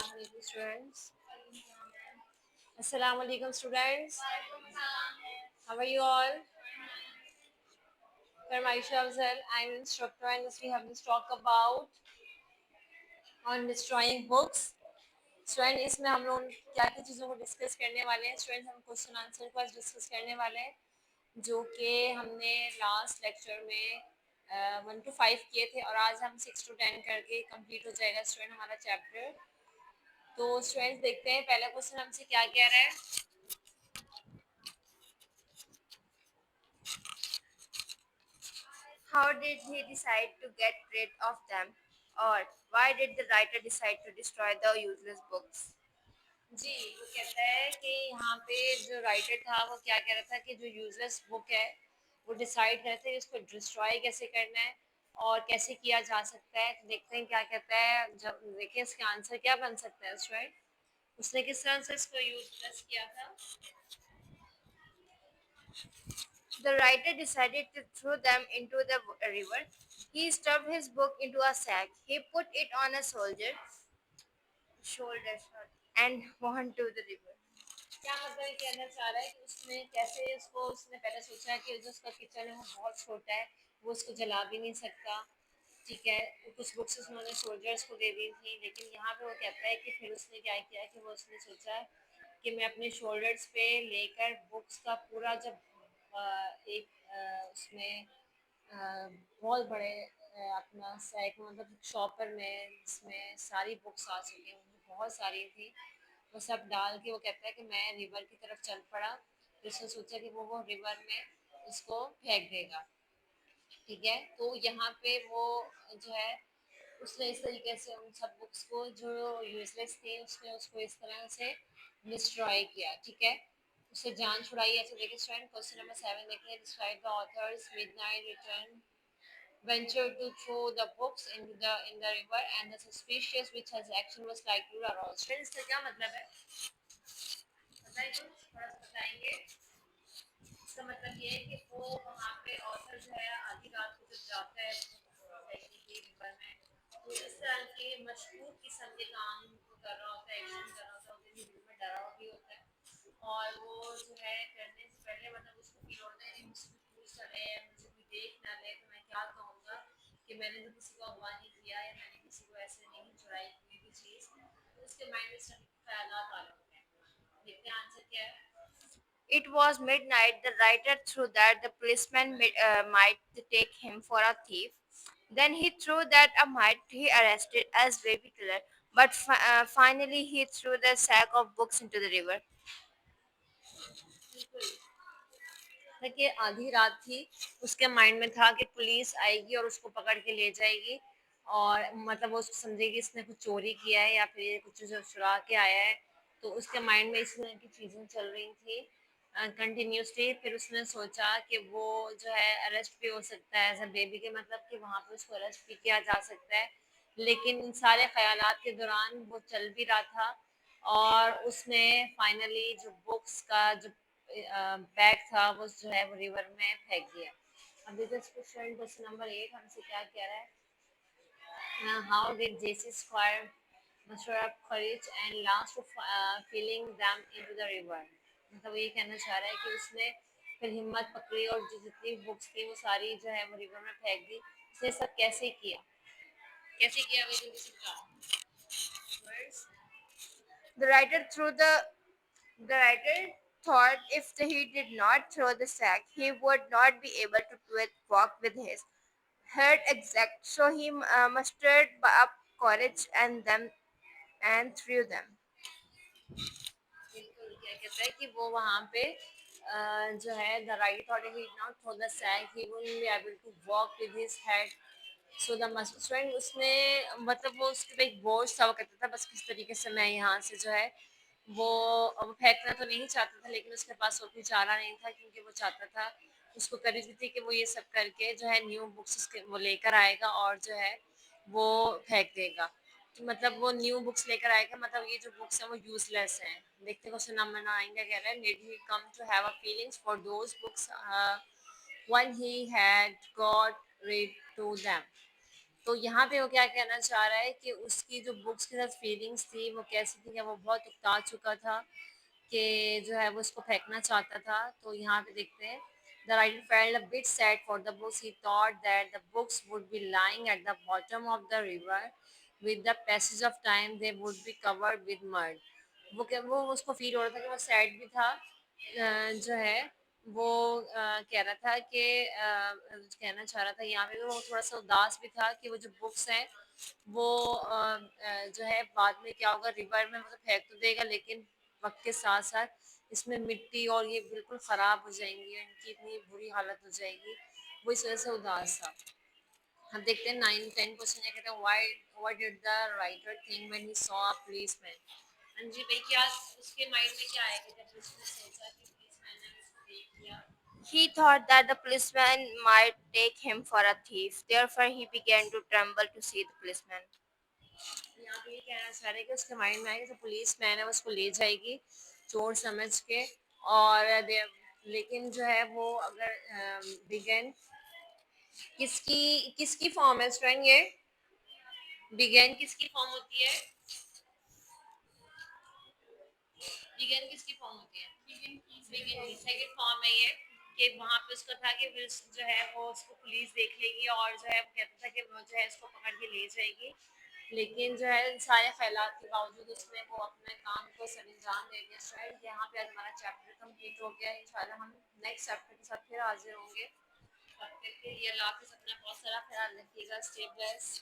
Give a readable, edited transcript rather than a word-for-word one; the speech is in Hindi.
Students. Assalamu alaikum students. How are you all? Farmaisha Afzal, I'm an instructor and we have this talk about on destroying books. Student इसमें हम लोग क्या क्या चीज़ों को डिस्कस करने वाले हैं स्टूडेंट हम क्वेश्चन आंसर को आज डिस्कस करने वाले हैं जो कि हमने लास्ट लेक्चर में 1 to 5 किए थे और आज हम 6 to 10 करके कंप्लीट हो जाएगा स्टूडेंट हमारा चैप्टर। तो स्टूडेंट्स देखते हैं पहला क्वेश्चन हमसे क्या कह रहा है। How did he decide to get rid of them? Or why did the writer decide to destroy the useless books? जी वो कहता है कि यहाँ पे जो राइटर था वो क्या कह रहा था कि जो यूजलेस बुक है वो डिसाइड करते हैं इसको डिस्ट्रॉय कैसे करना है और कैसे किया जा सकता है। तो देखते हैं क्या कहता है। जब देखिए इसका आंसर क्या बन सकता है स्टूडेंट, उसने किस तरह से इसको यूजलेस किया था। The writer decided to throw them into the river. He stuffed his book into a sack. He put it on a soldier's shoulder and went to the river. क्या मतलब ये कहना चाह रहा है कि उसने कैसे इसको उसने पहले सोचा है कि जो उसका किचन है वो बहुत छोटा है, वो उसको जला भी नहीं सकता। ठीक है, कुछ बुक्स उन्होंने सोल्जर्स को दे दी थी, लेकिन यहाँ पे वो कहता है कि फिर उसने क्या किया कि वो उसने सोचा कि मैं अपने शोल्डर्स पे लेकर बुक्स का पूरा जब एक उसमें बहुत बड़े अपना सैक मतलब शॉपर में जिसमें सारी बुक्स आ चुकी हैं, बहुत सारी थी, वो सब डाल के वो कहता है कि मैं रिवर की तरफ चल पड़ा। तो उसने सोचा कि वो रिवर में उसको फेंक देगा। ठीक है, तो यहाँ पे वो जो है उसने इस तरीके से उन सब बुक्स को जो यूजलेस थी उसने उसको इस तरह से डिस्ट्रॉय किया। ठीक है, उससे जान छुड़ाई। ऐसे देखिए स्टूडेंट क्वेश्चन नंबर 7 देखिए, describe the author's midnight return ventured to throw the books in the river and the suspicious which his action was likely to arouse। Friends इसका क्या मतलब है, बताइए कुछ थोड़ा सा बताएंगे। इसका मतलब ये है कि वो वहाँ पे ऑथर जो है आधी रात को जब जाता है फैक्ट्री के रिवर में, तो इस तरह के मशहूर किस्म के काम वो कर रहा होता है, एक्शन कर रहा होता है, उसके दिल में डरा भी होता है। और वो जो है करने से पहले मतलब उसको फील होता है कि मुझसे कोई पूछ ना ले, मुझे कोई देख ना ले, तो मैं क्या कहूँगा कि मैंने तो किसी को अगवा नहीं किया या मैंने किसी को ऐसे नहीं चुराई कोई भी चीज़। तो उसके माइंड में सब ख्याल आ रहे होते हैं। देखते हैं आंसर क्या है। It was midnight. The writer threw that the policeman might take him for a thief. Then he threw that a might he arrested as baby killer. But finally he threw the sack of books into the river. बिल्कुल, देखिए आधी रात थी, उसके माइंड में था कि पुलिस आएगी और उसको पकड़ के ले जाएगी और मतलब वो उसको समझेगी इसने कुछ चोरी किया है या फिर ये कुछ जो चुरा के आया है। तो उसके माइंड में इस तरह की चीज़ें चल रही थी कंटिन्यूसली। फिर उसने सोचा कि वो जो है अरेस्ट भी हो सकता है एज अ बेबी के मतलब कि वहाँ पे उसको अरेस्ट भी किया जा सकता है। लेकिन इन सारे ख्यालात के दौरान वो चल भी रहा था और उसने फाइनली जो बुक्स का जो बैग था वो जो है वो रिवर में फेंक दिया। अब देखिए क्वेश्चन क्वेश्चन नंबर 8 हमसे क्या कह रहा है। How did J C Squire muster up courage and last of filling them into the river। मतलब ये कहना चाह रहा है कि उसने फिर हिम्मत पकड़ी और जो जितनी बुक्स थी वो सारी जो है वो रिवर में फेंक दी। उसने सब कैसे किया, कैसे किया वो जल्दी से बताओ। Words? The writer threw the writer thought if he did not throw the sack, he would not be able to walk with his head exact. So he mustered up courage and threw them. बिल्कुल, क्या कहता है कि वो वहाँ पे जो है the right thought he not throw the sack he wouldn't be able to walk with his head. So the student उसने मतलब वो उसके पे एक बोझ था, वो कहता था बस किस तरीके से मैं यहाँ से जो है वो अब फेंकना तो नहीं चाहता था, लेकिन उसके पास और कोई चारा नहीं था क्योंकि वो चाहता था उसको करीब थी कि वो ये सब करके जो है न्यू बुक्स उसके वो लेकर आएगा और जो है वो फेंक देगा। तो मतलब वो न्यू बुक्स लेकर आएगा, मतलब ये जो बुक्स हैं वो यूजलेस हैं। देखते हैं क्वेश्चन नंबर 9 क्या कह रहा है। Did he come to have a feelings for those books when he had got rid to them। तो यहाँ पे वो क्या कहना चाह रहा है कि उसकी जो बुक्स के साथ फीलिंग्स थी वो कैसी थी, कि वो बहुत उकता चुका था, कि जो है वो उसको फेंकना चाहता था। तो यहाँ पे देखते हैं, the writer felt a bit sad for the books, he thought that the books would be lying at the bottom of the river, with the passage of time they would be covered with mud. वो उसको फील हो रहा था कि वो सैड भी था, जो है वो कह रहा था कि कहना चाह रहा था यहाँ पे, वो थोड़ा सा उदास भी था कि वो जो बुक्स हैं वो जो है बाद में क्या होगा, रिवर में मतलब फेंक तो देगा, लेकिन वक्त के साथ साथ इसमें मिट्टी और ये बिल्कुल ख़राब हो जाएंगी, इनकी इतनी बुरी हालत हो जाएगी। वो इस वजह से उदास था। हम देखते हैं 9-10 क्वेश्चन ये कहते हैं, why what did the writer think when he saw a policeman. हाँ जी भाई, क्या उसके माइंड में क्या आया कि जब उसने सोचा कि पुलिसमैन ने उसको देख लिया। He thought that the policeman might take him for a thief. Therefore, he began to tremble to see the policeman. यहाँ पे ये कहना चाह रहे हैं कि उसके माइंड में आएगा जो पुलिस मैन है वो उसको ले जाएगी चोर समझ के। और लेकिन जो है वो अगर बिगन किसकी किसकी फॉर्म है स्टूडेंट, ये बिगन किसकी फॉर्म होती है, बिगन किसकी फॉर्म होती है, बिगिन की सेकंड फॉर्म है ये। कि वहां पे उसका था कि विल्स जो है वो उसको पुलिस देख लेगी और जो है वो कहता था कि वो जो है उसको पकड़ के ले जाएगी। लेकिन जो है सारे ख्यालात के बावजूद उसने वो अपने काम को सरंजाम दे दिया। शायद यहाँ पे आज हमारा चैप्टर कंप्लीट हो गया है। इंशाल्लाह हम नेक्स्ट चैप्टर के साथ फिर हाजिर होंगे। तब तक के लिए अल्लाह हाफिज़, अपना बहुत सारा ख्याल रखिएगा, स्टे ब्लेस्ड।